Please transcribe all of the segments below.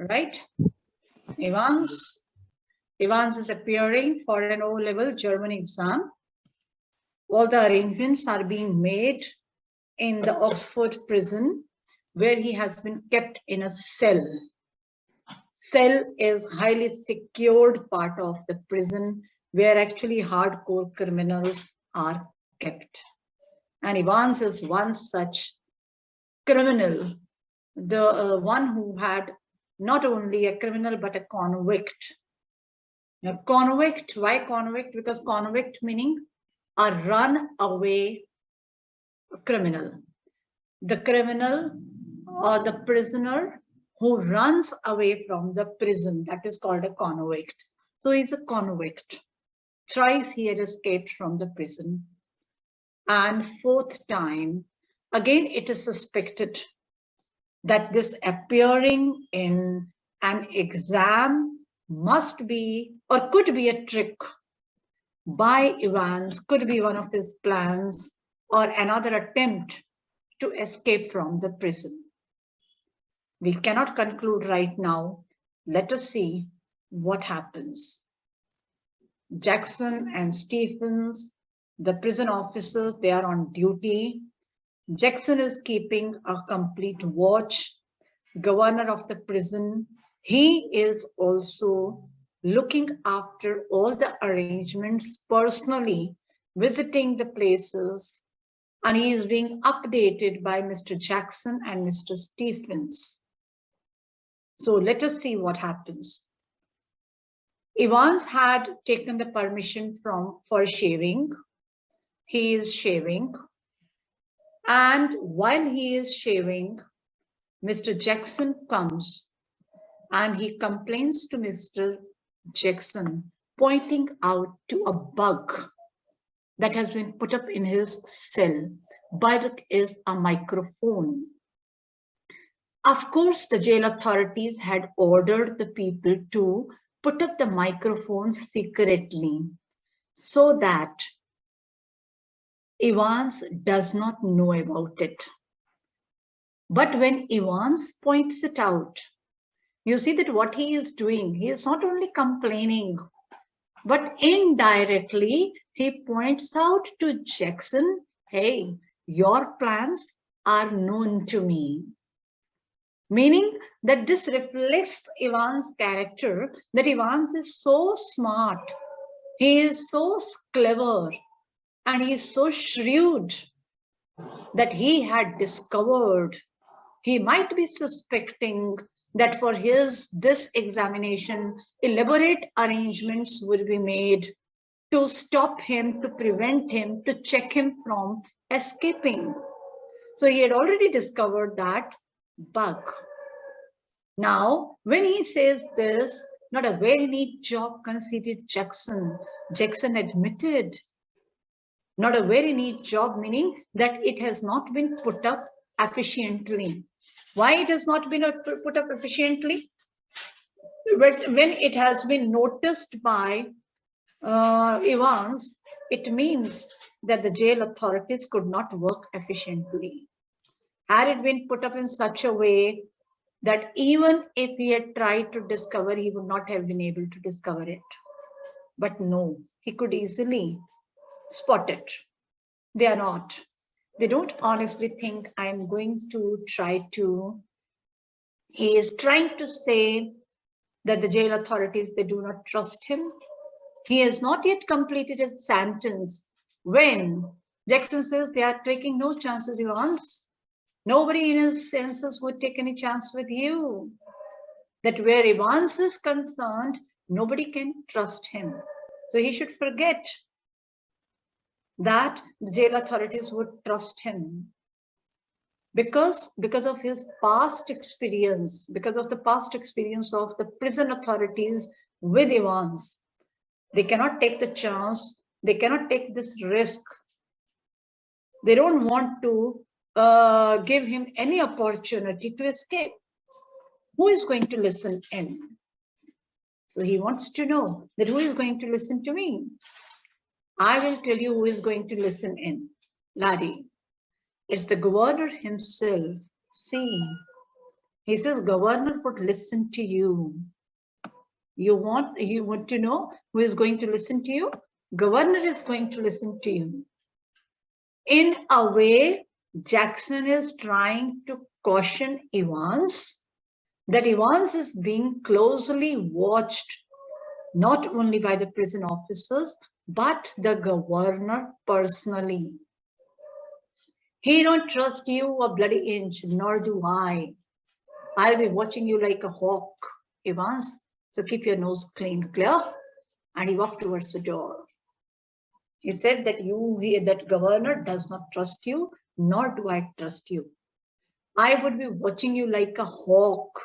right? Evans is appearing for an O-level German exam. All the arrangements are being made in the Oxford prison, where he has been kept in a cell. Cell is highly secured part of the prison where actually hardcore criminals are kept. And Evans is one such criminal, the one who had not only a criminal but a convict. Now, convict, why convict? Because convict meaning a runaway criminal. The criminal or the prisoner who runs away from the prison, that is called a convict. So he's a convict. Thrice he had escaped from the prison. And fourth time, again it is suspected that this appearing in an exam must be or could be a trick by Evans, could be one of his plans or another attempt to escape from the prison. We cannot conclude right now. Let us see what happens. Jackson and Stephens, the prison officers, they are on duty. Jackson is keeping a complete watch. Governor of the prison, he is also looking after all the arrangements personally, visiting the places, and he is being updated by Mr. Jackson and Mr. Stephens. So let us see what happens. Evans had taken the permission for shaving. He is shaving. And while he is shaving, Mr. Jackson comes and he complains to Mr. Jackson, pointing out to a bug that has been put up in his cell. Bug is a microphone. Of course, the jail authorities had ordered the people to put up the microphone secretly so that Evans does not know about it. But when Evans points it out, you see that what he is doing, he is not only complaining, but indirectly he points out to Jackson, hey, your plans are known to me. Meaning that this reflects Evans' character, that Evans is so smart, he is so clever, and he is so shrewd that he had discovered, he might be suspecting that for this examination, elaborate arrangements would be made to stop him, to prevent him, to check him from escaping. So he had already discovered that bug. Now, when he says this, not a very neat job conceded Jackson. Jackson admitted. Not a very neat job, meaning that it has not been put up efficiently. Why it has not been put up efficiently? But when it has been noticed by Evans, it means that the jail authorities could not work efficiently. Had it been put up in such a way that even if he had tried to discover, he would not have been able to discover it. But no, he could easily spot it. They are not. They don't honestly think I'm going to try to. He is trying to say that the jail authorities, they do not trust him. He has not yet completed his sentence when Jackson says they are taking no chances, Evans. Nobody in his senses would take any chance with you. That where Evans is concerned, nobody can trust him. So he should forget that the jail authorities would trust him. Because of his past experience, because of the past experience of the prison authorities with Evans, they cannot take the chance, they cannot take this risk. They don't want to give him any opportunity to escape. Who is going to listen in? So he wants to know that who is going to listen to me? I will tell you who is going to listen in. Laddie, it's the governor himself. See, He says, governor would listen to you. You want to know who is going to listen to you? Governor is going to listen to you. In a way, Jackson is trying to caution Evans that Evans is being closely watched, not only by the prison officers, but the governor personally. He don't trust you a bloody inch, nor do I. I'll be watching you like a hawk, Evans. So keep your nose clear. And he walked towards the door. He said that that governor does not trust you, nor do I trust you. I would be watching you like a hawk.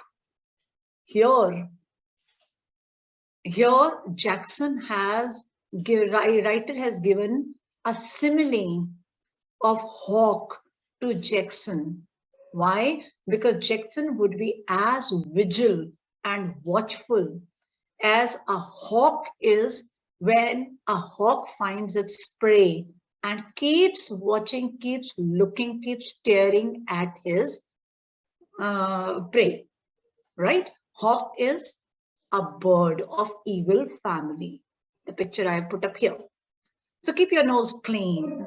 Here, Jackson writer has given a simile of hawk to Jackson. Why? Because Jackson would be as vigilant and watchful as a hawk is when a hawk finds its prey and keeps watching, keeps looking, keeps staring at his prey, right? Hawk is a bird of evil family. The picture I have put up here. So keep your nose clean.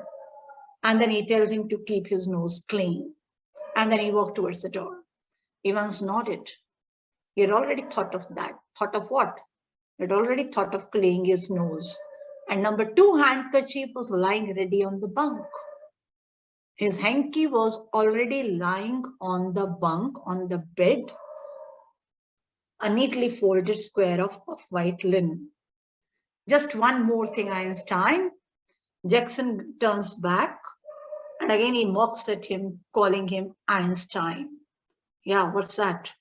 And then he tells him to keep his nose clean. And then he walked towards the door. Evans nodded. He had already thought of that. Thought of what? He had already thought of cleaning his nose. And number 2 handkerchief was lying ready on the bunk. His hanky was already lying on the bunk, on the bed, a neatly folded square of white linen. Just one more thing, Einstein. Jackson turns back and again he mocks at him, calling him Einstein. Yeah, what's that?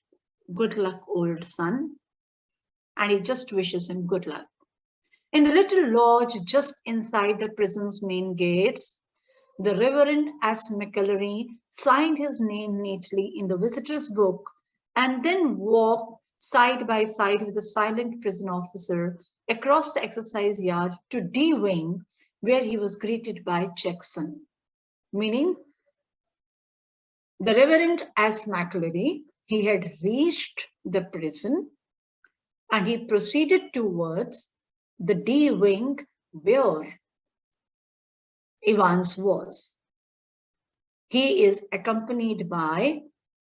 Good luck, old son. And he just wishes him good luck. In the little lodge just inside the prison's main gates, the Reverend S. McEllery signed his name neatly in the visitor's book and then walked side by side with the silent prison officer across the exercise yard to D wing, where he was greeted by Jackson. Meaning, the Reverend S. McEllery, he had reached the prison and he proceeded towards the D wing where Evans was. He is accompanied by,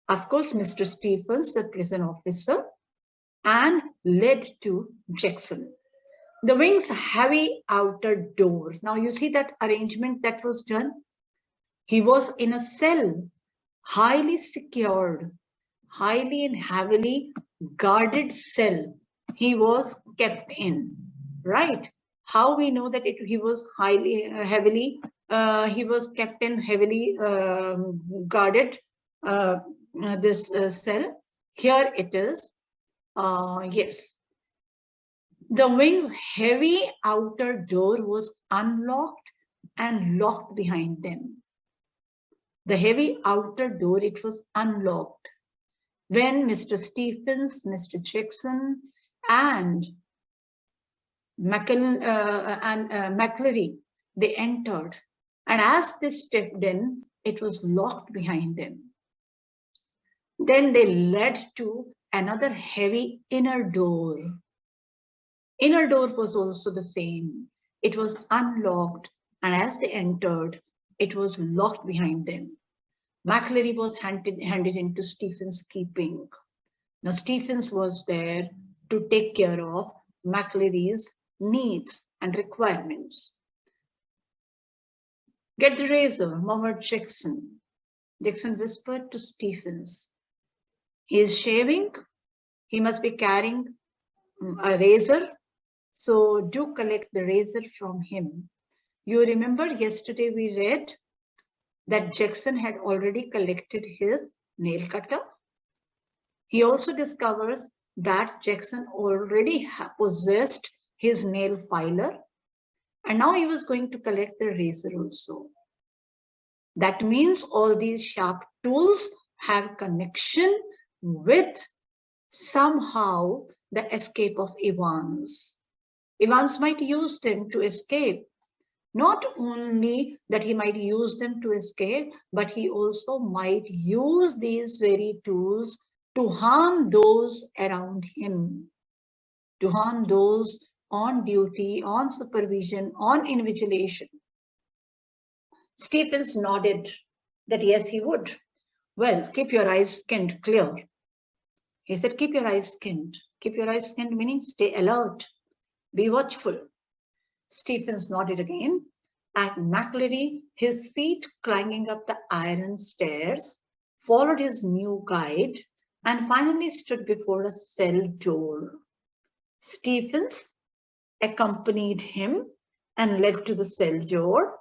of course, Mr. Stephens, the prison officer, and led to Jackson. The wing's heavy outer door. Now you see that arrangement that was done. He was in a cell, highly secured, highly and heavily guarded cell. He was kept in, right? How we know that he was heavily, he was kept in heavily guarded this cell. Here it is. Yes. The wing's heavy outer door was unlocked and locked behind them. The heavy outer door, it was unlocked. When Mr. Stephens, Mr. Jackson, and McEllery, they entered. And as they stepped in, it was locked behind them. Then they led to another heavy inner door. Inner door was also the same. It was unlocked, and as they entered, it was locked behind them. McEllery was handed into Stephens' keeping. Now, Stephens was there to take care of McEllery's needs and requirements. Get the razor, murmured Jackson. Jackson whispered to Stephens. He is shaving. He must be carrying a razor. So do collect the razor from him. You remember yesterday we read that Jackson had already collected his nail cutter. He also discovers that Jackson already possessed his nail filer, and now he was going to collect the razor also. That means all these sharp tools have connection with somehow the escape of Evans. Evans might use them to escape. Not only that he might use them to escape, but he also might use these very tools to harm those around him, to harm those on duty, on supervision, on invigilation. Stephens nodded that yes, he would. Well, keep your eyes skinned clear. He said, keep your eyes skinned. Keep your eyes skinned meaning stay alert, be watchful. Stephens nodded again. At McCleary, his feet clanging up the iron stairs, followed his new guide, and finally stood before a cell door. Stephens accompanied him and led to the cell door,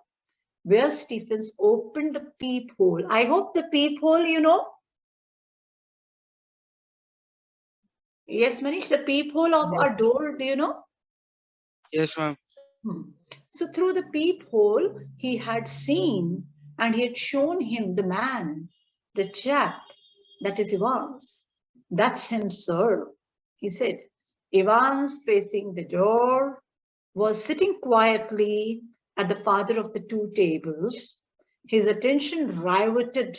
where Stephens opened the peephole. I hope the peephole, you know. Yes, Manish, the peephole of Yes. our door, do you know? Yes, ma'am. So through the peephole, he had seen and he had shown him the man, the chap, that is Evans. That's him, sir, he said. Evans, facing the door, was sitting quietly at the farther of the two tables, his attention riveted,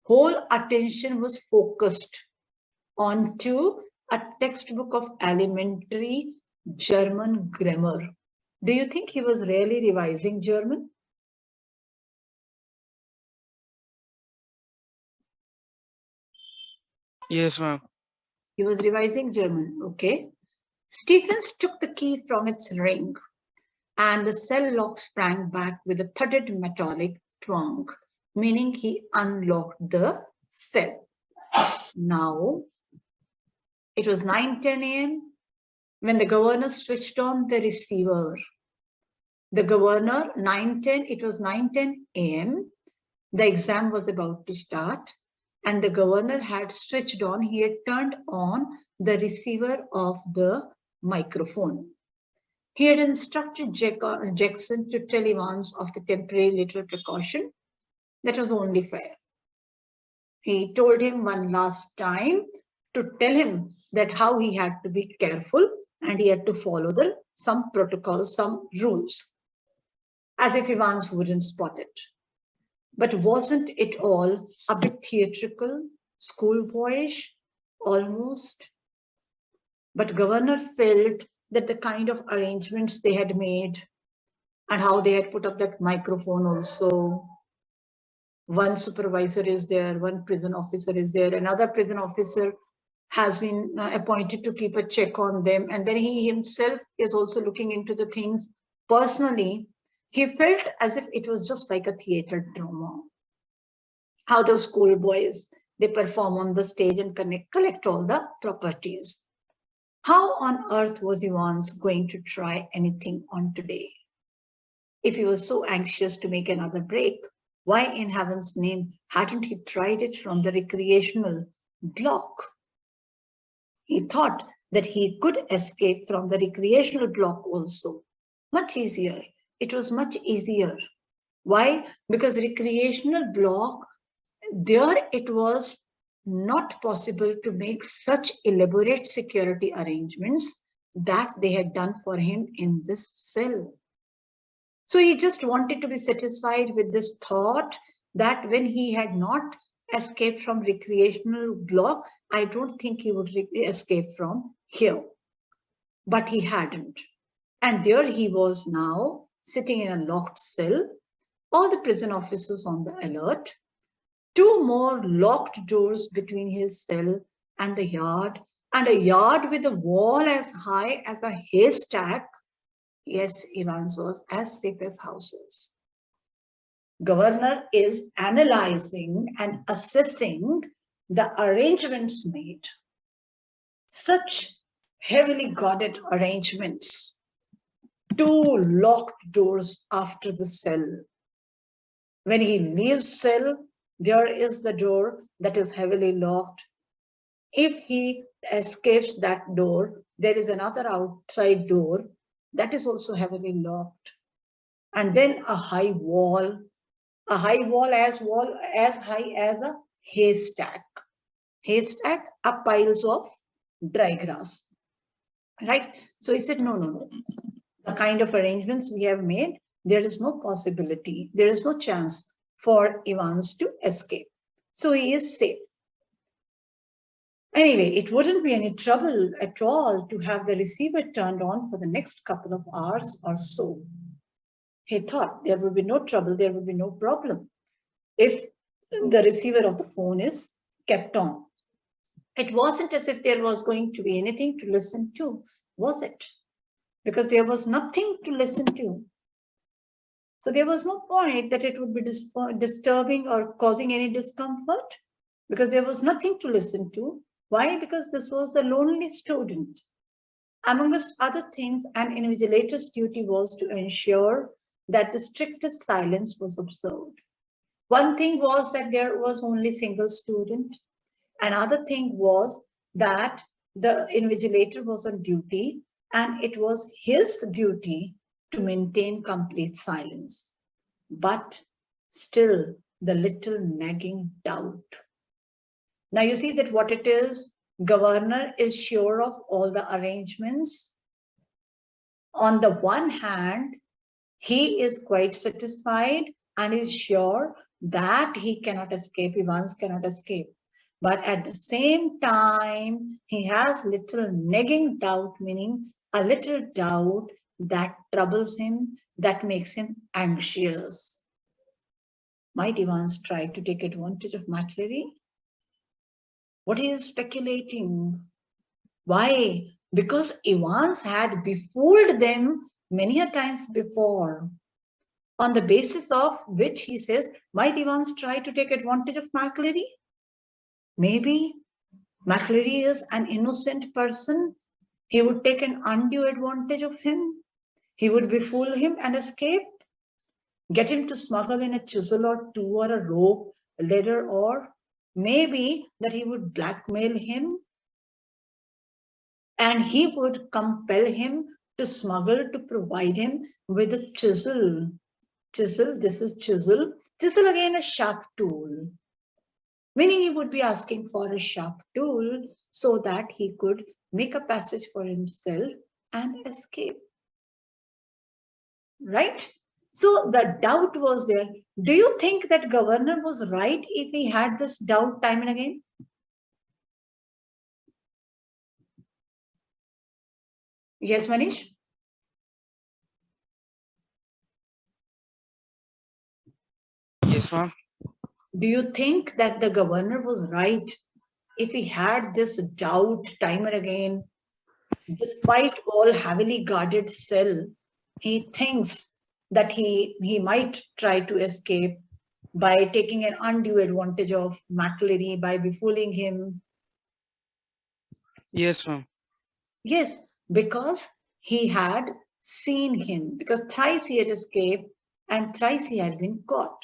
whole attention was focused onto a textbook of elementary German grammar. Do you think he was really revising German? Yes, ma'am. He was revising German, okay. Stephens took the key from its ring, and the cell lock sprang back with a thudded metallic twang, meaning he unlocked the cell. Now, it was 9:10 a.m. when the governor switched on the receiver. The governor, 9:10, it was 9:10 a.m. The exam was about to start, and the governor had switched on, he had turned on the receiver of the microphone. He had instructed Jackson to tell Evans of the temporary literal precaution. That was only fair. He told him one last time to tell him that how he had to be careful and he had to follow some protocols, some rules, as if Evans wouldn't spot it. But wasn't it all a bit theatrical, schoolboyish, almost? But Governor felt that the kind of arrangements they had made and how they had put up that microphone also. One supervisor is there, one prison officer is there, another prison officer has been appointed to keep a check on them. And then he himself is also looking into the things personally. He felt as if it was just like a theater drama. How those schoolboys, they perform on the stage and collect all the properties. How on earth was Evans going to try anything on today? If he was so anxious to make another break, why in heaven's name hadn't he tried it from the recreational block? He thought that he could escape from the recreational block also. Much easier. It was much easier. Why? Because recreational block, there it was not possible to make such elaborate security arrangements that they had done for him in this cell. So he just wanted to be satisfied with this thought that when he had not escaped from recreational block, I don't think he would escape from here. But he hadn't. And there he was now, sitting in a locked cell, all the prison officers on the alert, two more locked doors between his cell and the yard, and a yard with a wall as high as a haystack. Yes, Evans was as safe as houses. Governor is analyzing and assessing the arrangements made. Such heavily guarded arrangements. Two locked doors after the cell. When he leaves cell, there is the door that is heavily locked. If he escapes that door, there is another outside door that is also heavily locked. And then a high wall as high as a haystack. Haystack are piles of dry grass. Right? So he said, no. The kind of arrangements we have made, there is no possibility, there is no chance for Evans to escape. So he is safe. Anyway, it wouldn't be any trouble at all to have the receiver turned on for the next couple of hours or so. He thought there would be no trouble, there would be no problem if the receiver of the phone is kept on. It wasn't as if there was going to be anything to listen to, was it? Because there was nothing to listen to. So there was no point that it would be disturbing or causing any discomfort, because there was nothing to listen to. Why? Because this was a lonely student. Amongst other things, an invigilator's duty was to ensure that the strictest silence was observed. One thing was that there was only single student. Another thing was that the invigilator was on duty, and it was his duty to maintain complete silence. But still, the little nagging doubt. Now you see that what it is, governor is sure of all the arrangements. On the one hand, he is quite satisfied and is sure that he cannot escape, Evans cannot escape. But at the same time, he has little nagging doubt, meaning a little doubt that troubles him, that makes him anxious. Might Evans try to take advantage of McCleary? What he is speculating? Why? Because Evans had befooled them many a times before, on the basis of which he says, might Evans try to take advantage of McCleary? Maybe McCleary is an innocent person. He would take an undue advantage of him. He would befool him and escape, get him to smuggle in a chisel or two or a rope, a ladder, or maybe that he would blackmail him and he would compel him to smuggle, to provide him with a chisel. Chisel, this is chisel. Chisel again a sharp tool. Meaning he would be asking for a sharp tool so that he could make a passage for himself and escape. Right? So the doubt was there. Do you think that governor was right if he had this doubt time and again? Yes, Manish? Yes, ma'am. Do you think that the governor was right if he had this doubt time and again? Despite all heavily guarded cell, he thinks that he might try to escape by taking an undue advantage of McCleary, by befooling him. Yes, ma'am. Yes, because he had seen him, because thrice he had escaped and thrice he had been caught.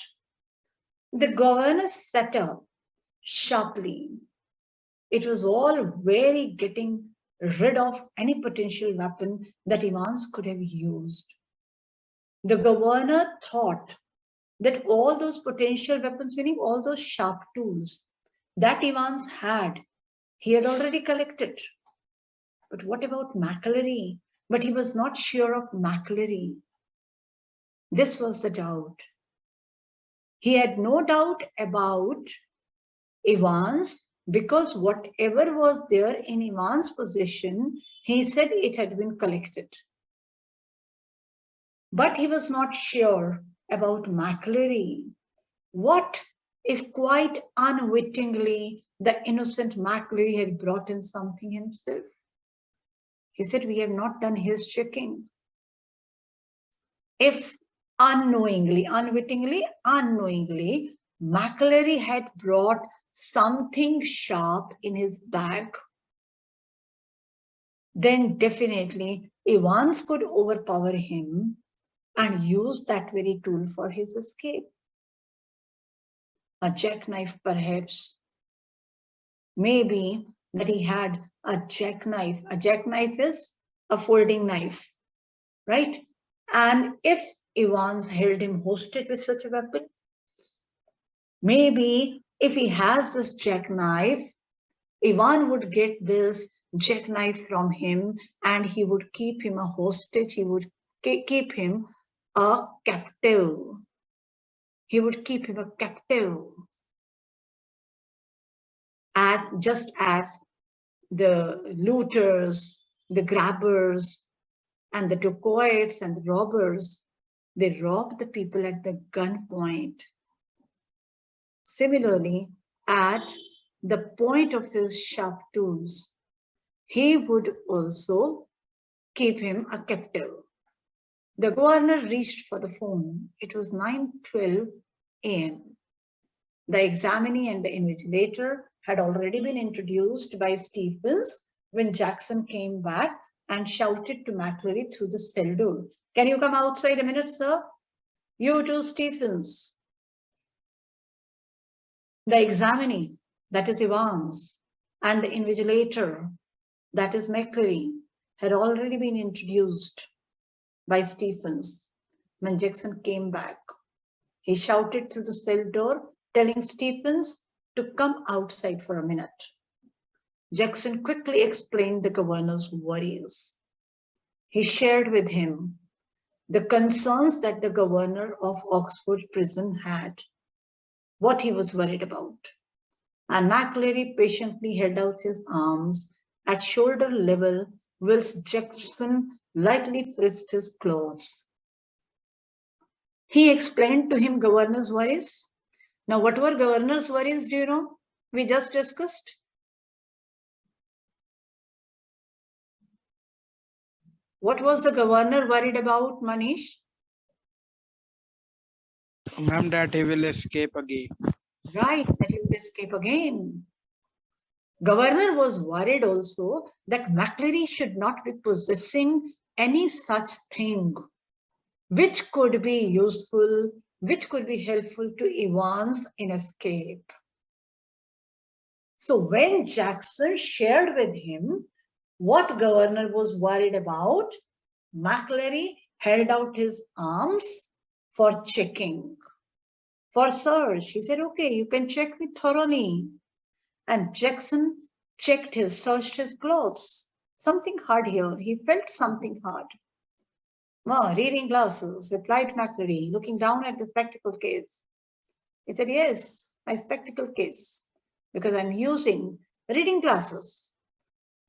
The governor sat up sharply. It was all very getting rid of any potential weapon that Evans could have used. The governor thought that all those potential weapons, meaning all those sharp tools that Evans had, he had already collected. But what about McCleary? But he was not sure of McCleary. This was the doubt. He had no doubt about Evans, because whatever was there in Evans' possession, he said it had been collected. But he was not sure about McCleary. What if quite unwittingly the innocent McCleary had brought in something himself? He said, we have not done his checking. If unknowingly, unwittingly, unknowingly, McCleary had brought something sharp in his bag, then definitely Evans could overpower him and use that very tool for his escape. A jackknife, perhaps. Maybe that he had a jackknife. A jackknife is a folding knife, right? And if Evans held him hostage with such a weapon, maybe if he has this jackknife, Ivan would get this jackknife from him and he would keep him a hostage. He would keep him a captive. He would keep him a captive. Just as the looters, the grabbers, and the dacoits and the robbers, they robbed the people at the gunpoint. Similarly, at the point of his sharp tools, he would also keep him a captive. The governor reached for the phone. It was 9:12 a.m. The examinee and the invigilator had already been introduced by Stephens when Jackson came back and shouted to McCleary through the cell door, "Can you come outside a minute, sir? You too, Stephens." The examinee, that is Evans, and the invigilator, that is McCleary, had already been introduced by Stephens when Jackson came back. He shouted through the cell door, telling Stephens to come outside for a minute. Jackson quickly explained the governor's worries. He shared with him the concerns that the governor of Oxford prison had, what he was worried about. And McCleary patiently held out his arms at shoulder level whilst Jackson lightly frisked his clothes. He explained to him governor's worries. Now, what were governor's worries, do you know? We just discussed. What was the governor worried about, Manish? Ma'am, that he will escape again. Right, that he would escape again. Governor was worried also that McCleary should not be possessing any such thing which could be useful, which could be helpful to Evans in escape. So when Jackson shared with him what governor was worried about, McCleary held out his arms for checking, for search. He said, "Okay, you can check me thoroughly." And Jackson searched his clothes. Something hard here. He felt something hard. "Reading glasses," replied McCleary, looking down at the spectacle case. He said, "Yes, my spectacle case, because I'm using reading glasses."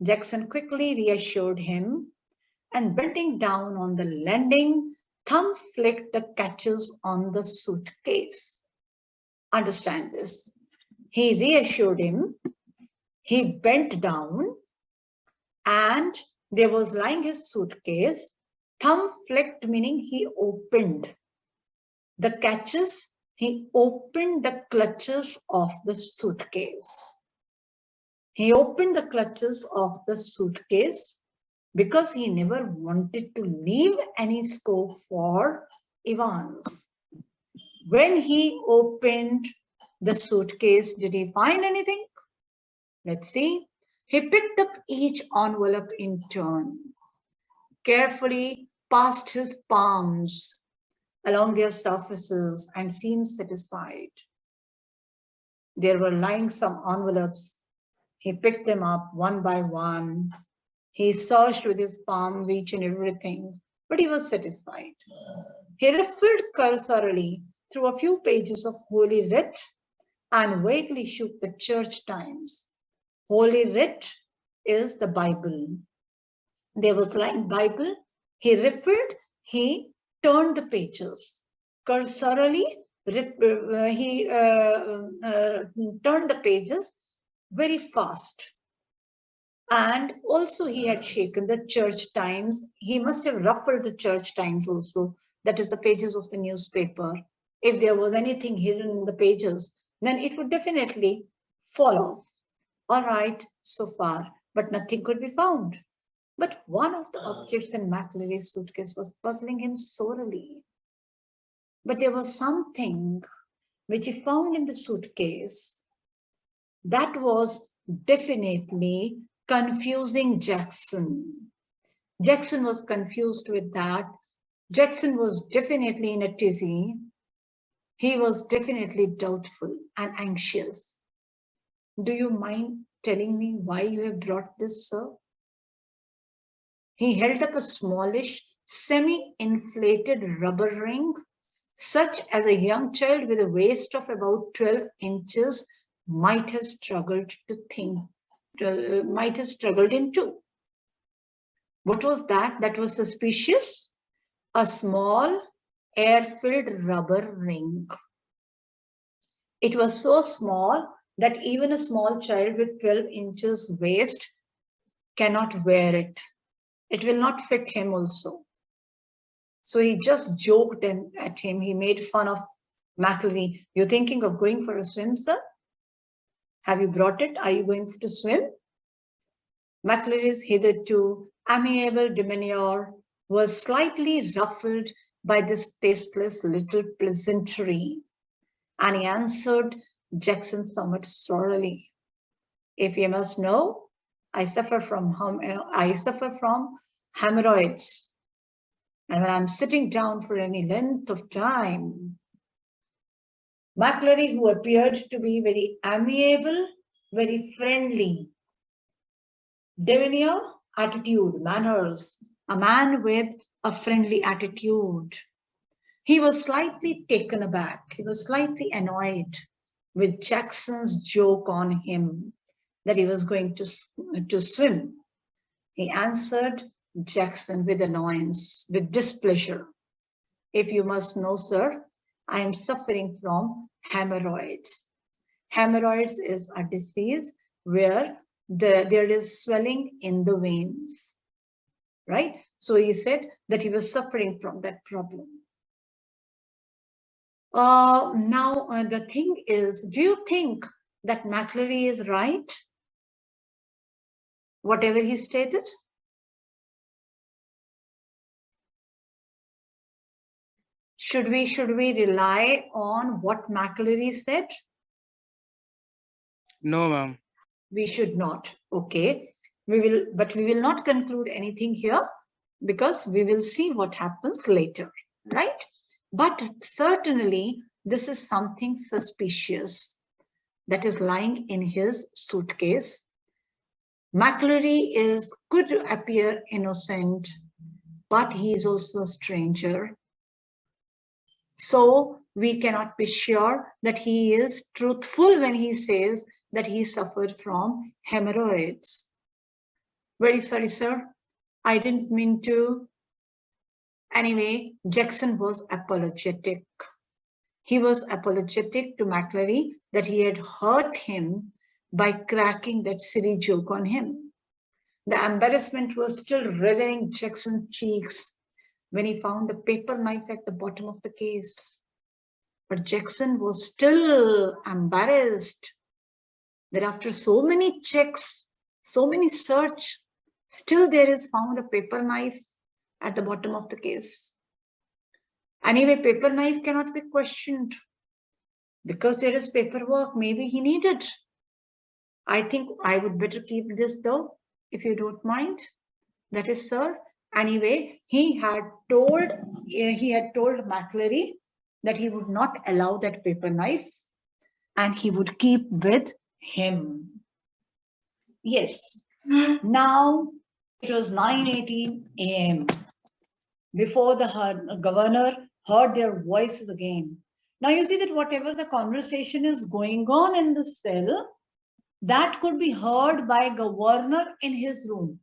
Jackson quickly reassured him and bending down on the landing, thumb flicked the catches on the suitcase. Understand this. He reassured him. He bent down and there was lying his suitcase. Thumb flicked meaning he opened the catches. He opened the clutches of the suitcase. He opened the clutches of the suitcase because he never wanted to leave any scope for Evans. When he opened the suitcase, did he find anything? Let's see. He picked up each envelope in turn, carefully passed his palms along their surfaces and seemed satisfied. There were lying some envelopes. He picked them up one by one. He searched with his palms each and everything, but he was satisfied. He riffled cursorily through a few pages of Holy Writ and vaguely shook the church times. Holy Writ is the Bible. There was lying Bible. He riffled, he turned the pages. Cursorily, he turned the pages very fast. And also he had shaken the church times. He must have ruffled the church times also. That is the pages of the newspaper. If there was anything hidden in the pages, then it would definitely fall off. All right, so far, but nothing could be found. But one of the objects in McCleary's suitcase was puzzling him sorely. But there was something which he found in the suitcase that was definitely confusing Jackson. Jackson was confused with that. Jackson was definitely in a tizzy. He was definitely doubtful and anxious. "Do you mind telling me why you have brought this, sir?" He held up a smallish, semi-inflated rubber ring, such as a young child with a waist of about 12 inches might have struggled to might have struggled into. What was that? That was suspicious. A small air-filled rubber ring. It was so small that even a small child with 12 inches waist cannot wear it. It will not fit him also. So he just joked at him. He made fun of McElroy. You're thinking of going for a swim, sir? Have you brought it? Are you going to swim? McElroy's hitherto amiable demeanor was slightly ruffled by this tasteless little pleasantry, and he answered Jackson somewhat sorrowfully. If you must know, I suffer from hemorrhoids. And when I'm sitting down for any length of time, McElroy, who appeared to be very amiable, very friendly, demeanor, attitude, manners, a man with a friendly attitude. He was slightly taken aback. He was slightly annoyed with Jackson's joke on him that he was going to swim. He answered Jackson with annoyance, with displeasure. If you must know, sir, I am suffering from hemorrhoids. Hemorrhoids is a disease where there is swelling in the veins, right? So he said that he was suffering from that problem. Now, the thing is, do you think that McElroy is right? Whatever he stated? Should we rely on what McElroy said? No, ma'am. We should not. Okay. But we will not conclude anything here because we will see what happens later, right? But certainly this is something suspicious that is lying in his suitcase. McElroy could appear innocent, but he is also a stranger. So we cannot be sure that he is truthful when he says that he suffered from hemorrhoids. Very sorry, sir. I didn't mean to. Anyway, Jackson was apologetic. He was apologetic to McElroy that he had hurt him by cracking that silly joke on him. The embarrassment was still reddening Jackson's cheeks when he found a paper knife at the bottom of the case. But Jackson was still embarrassed that after so many checks, so many search, still there is found a paper knife at the bottom of the case. Anyway, paper knife cannot be questioned because there is paperwork. Maybe he needed. I think I would better keep this though, if you don't mind. That is, sir. Anyway, he had told McElroy that he would not allow that paper knife and he would keep with him. Yes. Now it was 9:18 a.m. before the governor heard their voices again. Now you see that whatever the conversation is going on in the cell, that could be heard by governor in his room.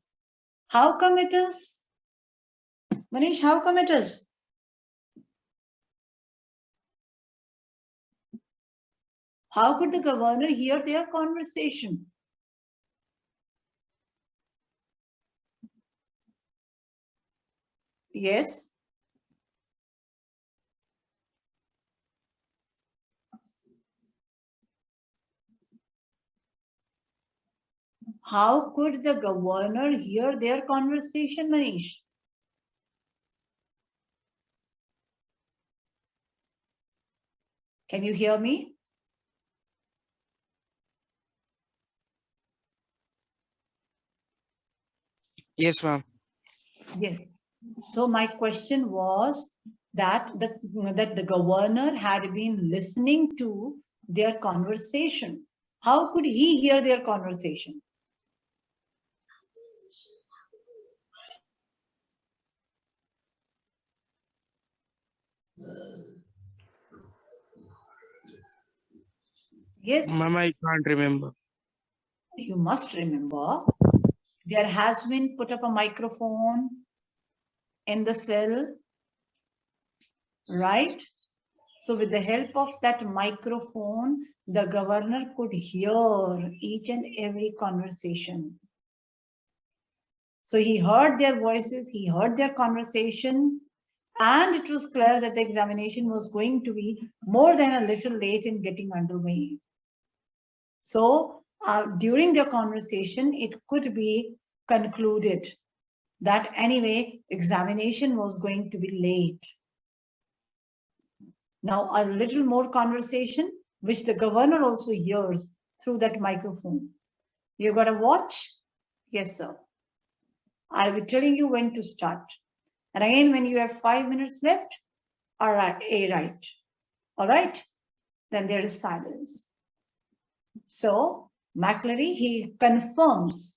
How come it is? Manish, how come it is? How could the governor hear their conversation? Yes. How could the governor hear their conversation, Manish? Can you hear me? Yes, ma'am. Yes. So my question was that the governor had been listening to their conversation. How could he hear their conversation? Yes. Ma'am, I can't remember. you must remember, there has been put up a microphone in the cell, right? So with the help of that microphone, the governor could hear each and every conversation. So he heard their voices, he heard their conversation, and it was clear that the examination was going to be more than a little late in getting underway. So during their conversation, it could be concluded that anyway, examination was going to be late. Now, a little more conversation, which the governor also hears through that microphone. You got a watch? Yes, sir. I'll be telling you when to start. And again, when you have 5 minutes left, all right, right. All right, then there is silence. So McCleary, he confirms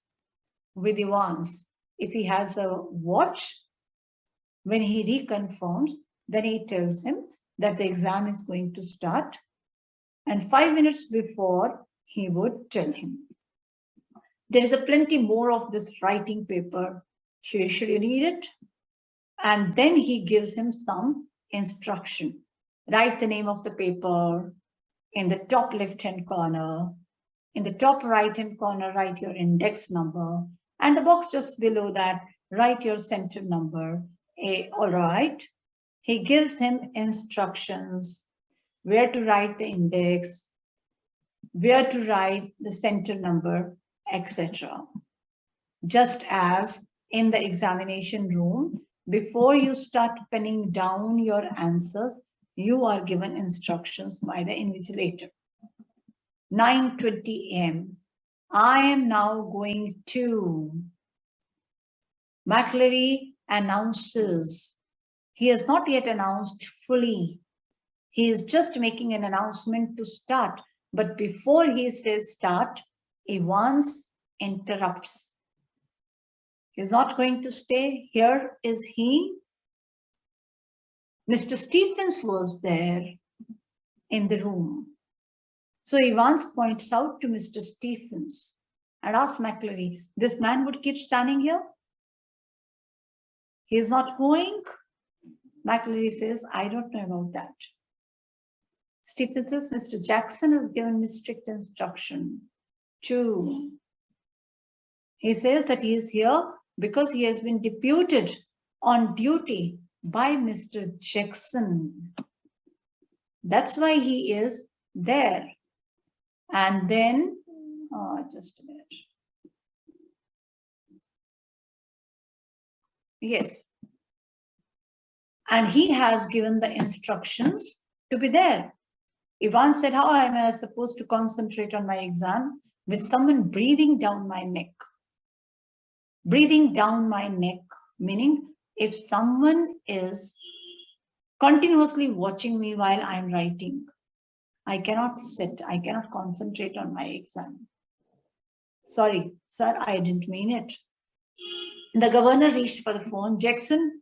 with Evans if he has a watch. When he reconfirms, then he tells him that the exam is going to start. And 5 minutes before, he would tell him. There is a plenty more of this writing paper. Should you read it? And then he gives him some instruction. Write the name of the paper in the top left-hand corner. In the top right-hand corner, write your index number. And the box just below that, write your center number. All right. He gives him instructions where to write the index, where to write the center number, etc. Just as in the examination room, before you start penning down your answers, you are given instructions by the invigilator. 9:20 a.m. I am now going to. McCleary announces. He has not yet announced fully. He is just making an announcement to start. But before he says start, Evans interrupts. He's not going to stay. Here is he. Mr. Stephens was there in the room. So Evans points out to Mr. Stephens and asks McCleary, this man would keep standing here? He is not going? McCleary says, I don't know about that. Stephens says, Mr. Jackson has given me strict instruction to. He says that he is here because he has been deputed on duty by Mr. Jackson. That's why he is there. And then, just a minute. Yes. And he has given the instructions to be there. Ivan said, how am I supposed to concentrate on my exam with someone breathing down my neck? Breathing down my neck, meaning if someone is continuously watching me while I'm writing, I cannot sit, I cannot concentrate on my exam. Sorry, sir, I didn't mean it. The governor reached for the phone. Jackson,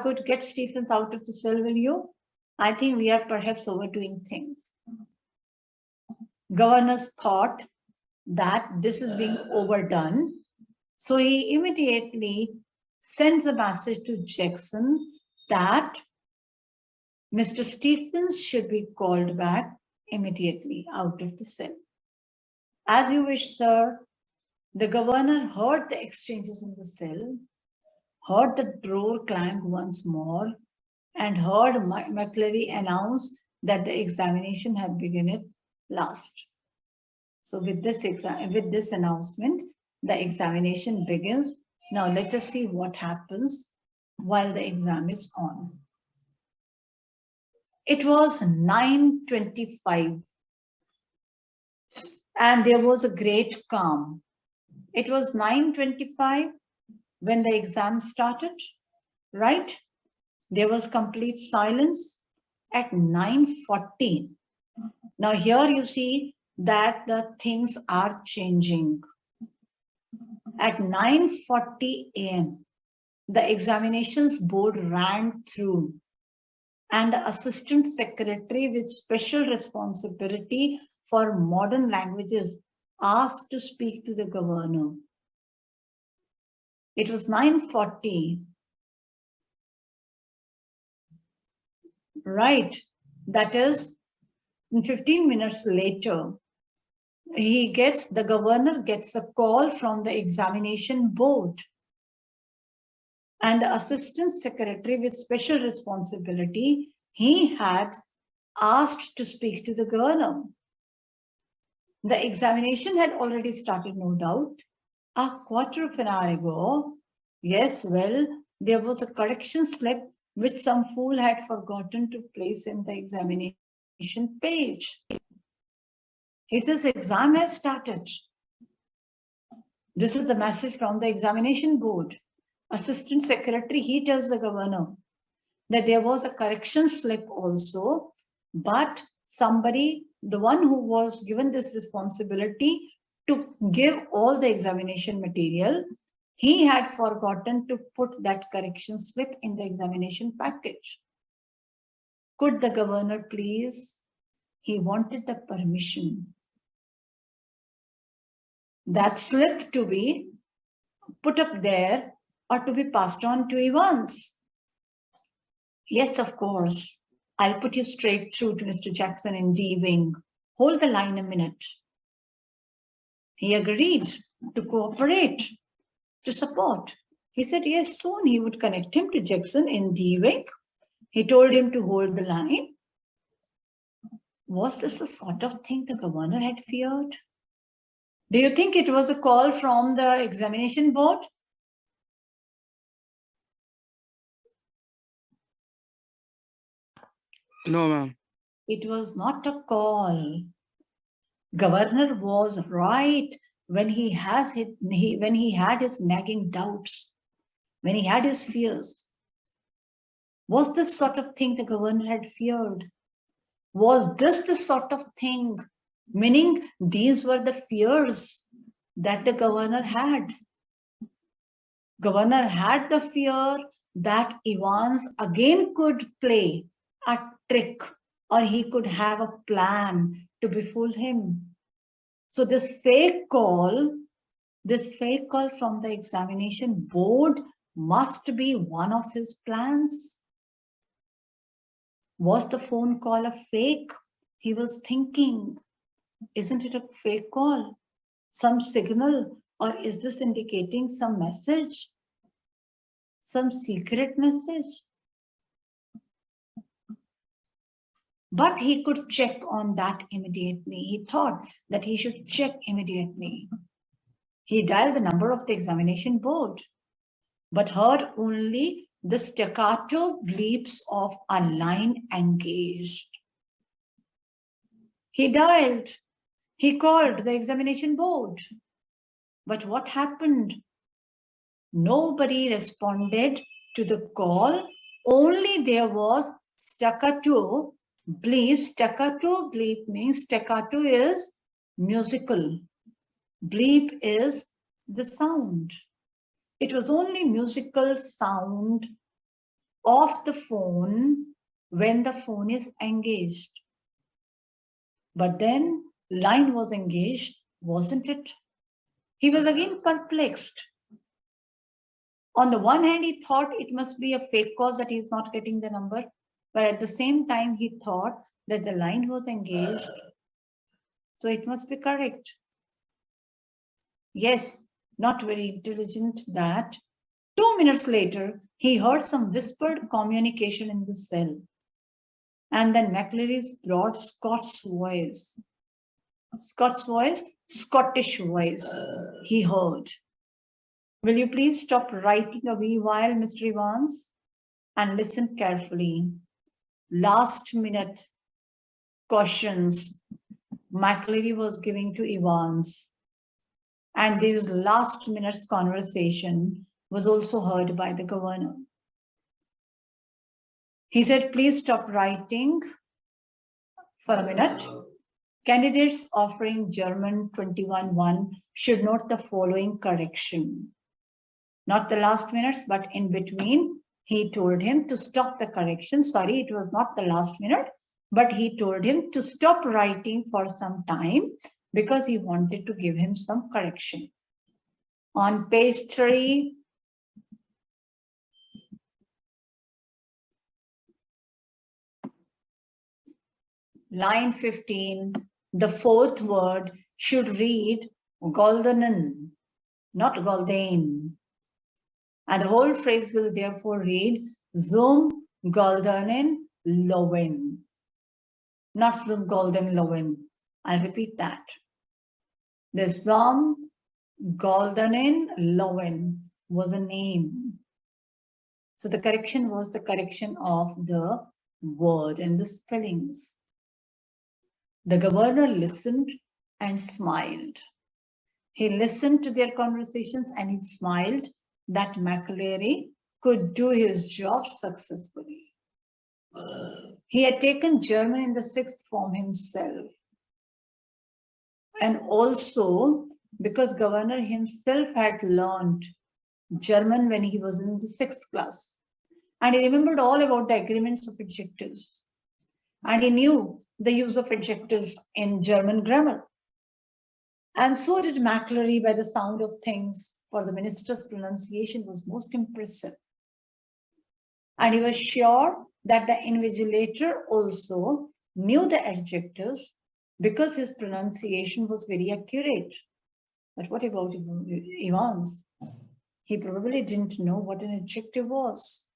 good, get Stephens out of the cell, will you? I think we are perhaps overdoing things. Governor's thought that this is being overdone. So he immediately sends a message to Jackson that Mr. Stephens should be called back immediately out of the cell. As you wish, sir. The governor heard the exchanges in the cell, heard the door clang once more, and heard McCleary announce that the examination had begun at last. So with this announcement, the examination begins. Now let us see what happens while the exam is on. It was 9:25 and there was a great calm. It was 9:25 when the exam started, right? There was complete silence at 9:14. Now here you see that the things are changing. At 9:40 a.m., the examinations board ran through and the assistant secretary with special responsibility for modern languages, asked to speak to the governor. It was 9:40. Right. That is 15 minutes later. The governor gets a call from the examination board. And the assistant secretary with special responsibility, he had asked to speak to the governor. The examination had already started, no doubt. A quarter of an hour ago, yes, well, there was a correction slip which some fool had forgotten to place in the examination page. He says, exam has started. This is the message from the examination board. Assistant secretary, he tells the governor that there was a correction slip also, but somebody, the one who was given this responsibility to give all the examination material, he had forgotten to put that correction slip in the examination package. Could the governor please? He wanted the permission. That slip to be put up there or to be passed on to Evans. Yes, of course. I'll put you straight through to Mr. Jackson in D wing. Hold the line a minute. He agreed to cooperate, to support. He said, yes, soon he would connect him to Jackson in D wing. He told him to hold the line. Was this the sort of thing the governor had feared? Do you think it was a call from the examination board? No, ma'am. It was not a call. Governor was right when he had his nagging doubts, when he had his fears. Was this sort of thing the governor had feared? Was this the sort of thing, meaning these were the fears that the governor had? Governor had the fear that Evans again could play a trick, or he could have a plan to befool him. So this fake call from the examination board must be one of his plans. Was the phone call a fake? He was thinking, isn't it a fake call? Some signal, or is this indicating some message? Some secret message? But he could check on that immediately. He thought that he should check immediately. He dialed the number of the examination board, but heard only the staccato bleeps of a line engaged. He dialed. He called the examination board. But what happened? Nobody responded to the call. Only there was staccato bleep. Staccato bleep means staccato is musical. Bleep is the sound. It was only musical sound of the phone when the phone is engaged. But then line was engaged, wasn't it? He was again perplexed. On the one hand, he thought it must be a fake call that he's not getting the number. But at the same time, he thought that the line was engaged. So it must be correct. Yes, not very intelligent that. 2 minutes later, he heard some whispered communication in the cell. And then McCleary's broad Scottish voice, Scottish voice, he heard. Will you please stop writing a wee while, Mr. Evans, and listen carefully. Last minute cautions McCleary was giving to Evans. And this last minute's conversation was also heard by the governor. He said, please stop writing for a minute. Candidates offering German 21-1 should note the following correction. Not the last minutes, but in between, he told him to stop the correction. Sorry, it was not the last minute, but he told him to stop writing for some time because he wanted to give him some correction. On page 3, line 15, the fourth word should read goldanen, not goldain. And the whole phrase will therefore read zum goldanen lowen, not zum golden lowen. I'll repeat that. The zum goldanen lowen was a name. So the correction was the correction of the word and the spellings. The governor listened and smiled. He listened to their conversations and he smiled that McAlery could do his job successfully. He had taken German in the 6th form himself. And also because governor himself had learned German when he was in the 6th class. And he remembered all about the agreements of adjectives. And he knew the use of adjectives in German grammar. And so did McAlery by the sound of things, for the minister's pronunciation was most impressive. And he was sure that the invigilator also knew the adjectives because his pronunciation was very accurate. But what about Evans? He probably didn't know what an adjective was.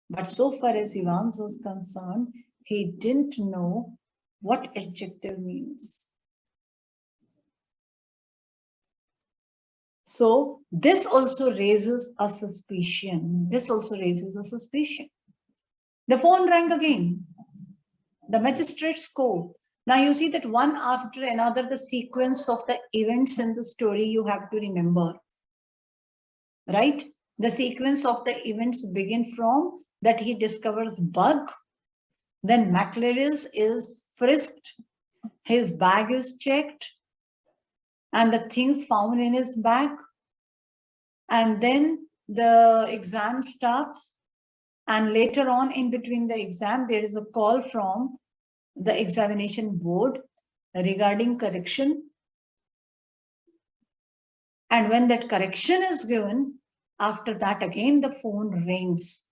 But so far as Evans was concerned, he didn't know what adjective means. So this also raises a suspicion. The phone rang again. The magistrate's court. Now you see that one after another, the sequence of the events in the story you have to remember. Right? The sequence of the events begin from that he discovers bug. Then McAlery is frisked. His bag is checked. And the things found in his bag. And then the exam starts. And later on, in between the exam, there is a call from the examination board regarding correction. And when that correction is given, after that, again, the phone rings.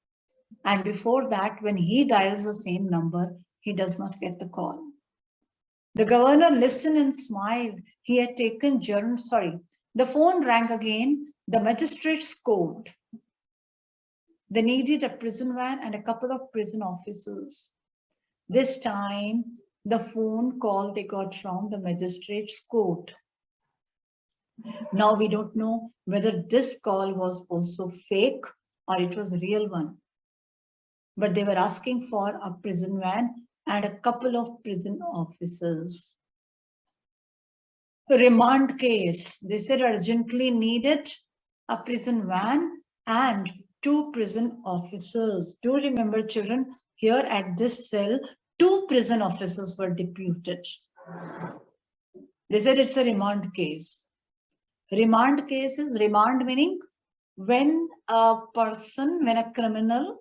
And before that, when he dials the same number, he does not get the call. The governor listened and smiled. He had taken German, the phone rang again, the magistrate's court. They needed a prison van and a couple of prison officers. This time, the phone call they got from the magistrate's court. Now we don't know whether this call was also fake or it was a real one. But they were asking for a prison van and a couple of prison officers. Remand case. They said urgently needed a prison van and 2 prison officers. Do remember, children, here at this cell, 2 prison officers were deputed. They said it's a remand case. Remand case is remand meaning when a person, when a criminal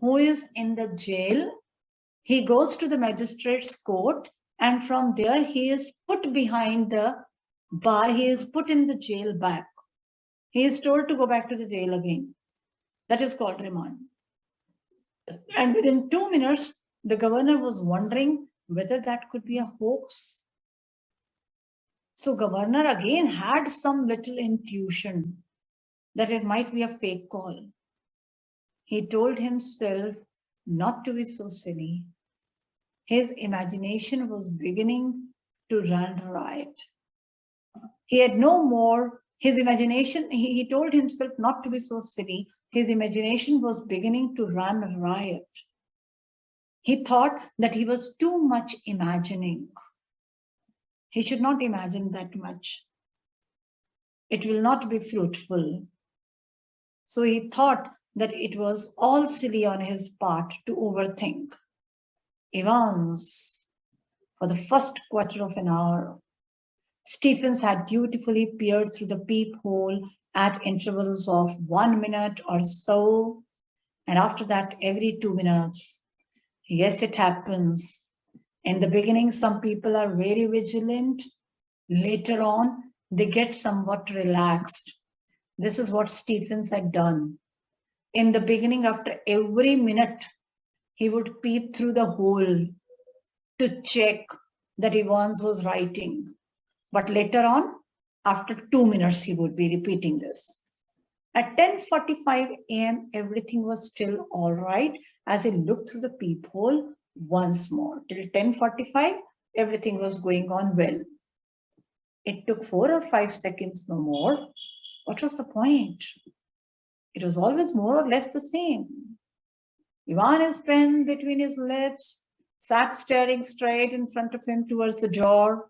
who is in the jail, he goes to the magistrate's court and from there he is put behind the bar, he is put in the jail back. He is told to go back to the jail again. That is called remand. And within 2 minutes, the governor was wondering whether that could be a hoax. So governor again had some little intuition that it might be a fake call. He told himself not to be so silly. His imagination was beginning to run riot. He had no more, his imagination, he told himself not to be so silly. His imagination was beginning to run riot. He thought that he was too much imagining. He should not imagine that much. It will not be fruitful. So he thought that it was all silly on his part to overthink. Evans, for the first quarter of an hour, Stephens had dutifully peered through the peephole at intervals of 1 minute or so, and after that, every 2 minutes. Yes, it happens. In the beginning, some people are very vigilant, Later on, they get somewhat relaxed. This is what Stephens had done. In the beginning, after every minute, he would peep through the hole to check that Evans was writing. But later on, after 2 minutes, he would be repeating this. At 10:45 a.m., everything was still all right as he looked through the peephole once more. Till 10:45, everything was going on well. It took 4 or 5 seconds, no more. What was the point? It was always more or less the same. Ivan, his pen between his lips, sat staring straight in front of him towards the door,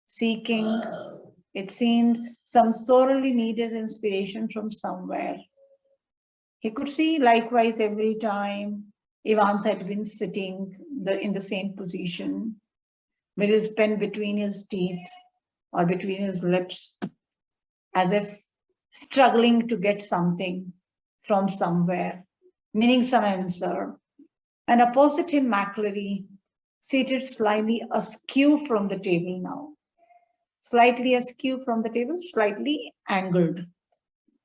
seeking, it seemed, some sorely needed inspiration from somewhere. He could see likewise every time Evans had been sitting in the same position with his pen between his teeth or between his lips, as if struggling to get something from somewhere, meaning some answer. And opposite him, McCleary, seated slightly askew from the table now. Slightly askew from the table, slightly angled.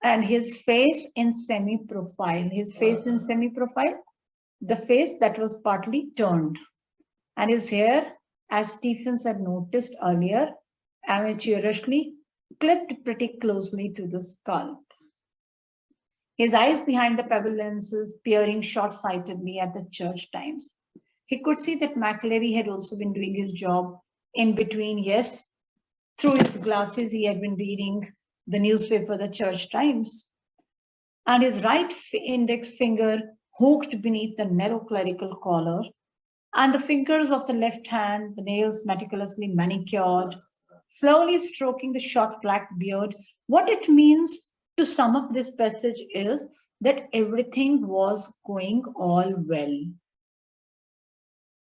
And his face in semi-profile. His face in semi-profile, the face that was partly turned. And his hair, as Stephens had noticed earlier, amateurishly clipped pretty closely to the scalp. His eyes behind the pebble lenses peering short-sightedly at the church times. He could see that McCleary had also been doing his job in between. Yes, through his glasses, he had been reading the newspaper, the Church Times. And his right index finger hooked beneath the narrow clerical collar, and the fingers of the left hand, the nails meticulously manicured, slowly stroking the short black beard. What it means to sum up this passage is that everything was going all well.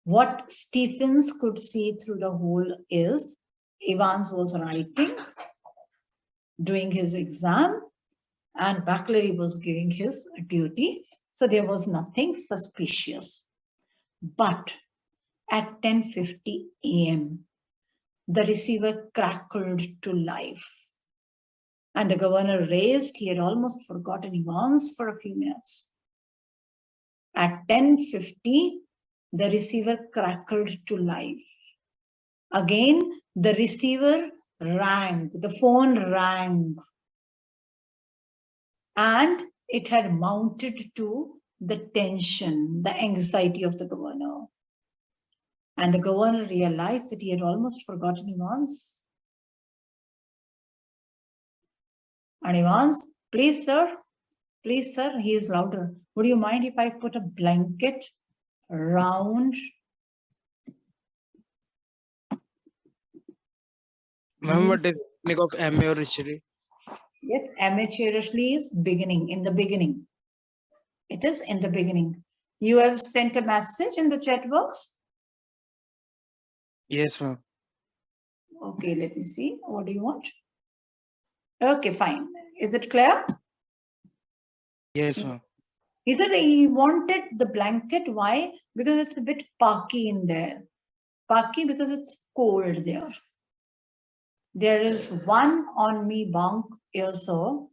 What Stephens could see through the hole is Evans was writing, doing his exam, and McCleary was giving his duty. So there was nothing suspicious. But at 10:50 a.m., the receiver crackled to life. And the governor raised, he had almost forgotten Evans for a few minutes. At 10:50, the receiver crackled to life. Again, the receiver rang, the phone rang. And it had mounted to the tension, the anxiety of the governor. And the governor realized that he had almost forgotten Evans. And Evans, please, sir, he is louder. Would you mind if I put a blanket around? Ma'am, what is the technique of amateurishly? Yes, amateurishly is beginning, in the beginning. It is in the beginning. You have sent a message in the chat box? Yes, ma'am. Okay, let me see. What do you want? Okay, fine. Is it clear? Yes, ma'am. He says he wanted the blanket. Why? Because it's a bit parky in there. Parky because it's cold there. There is one on me bunk also.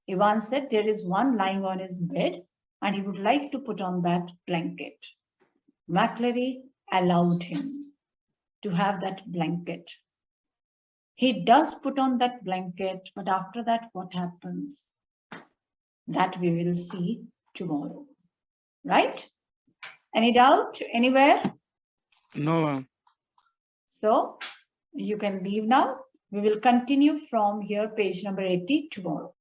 Ivan said there is one lying on his bed and he would like to put on that blanket. McCleary allowed him to have that blanket. He does put on that blanket, but after that, what happens? That we will see tomorrow. Right? Any doubt anywhere? No, ma'am. So you can leave now. We will continue from here, page number 80 tomorrow.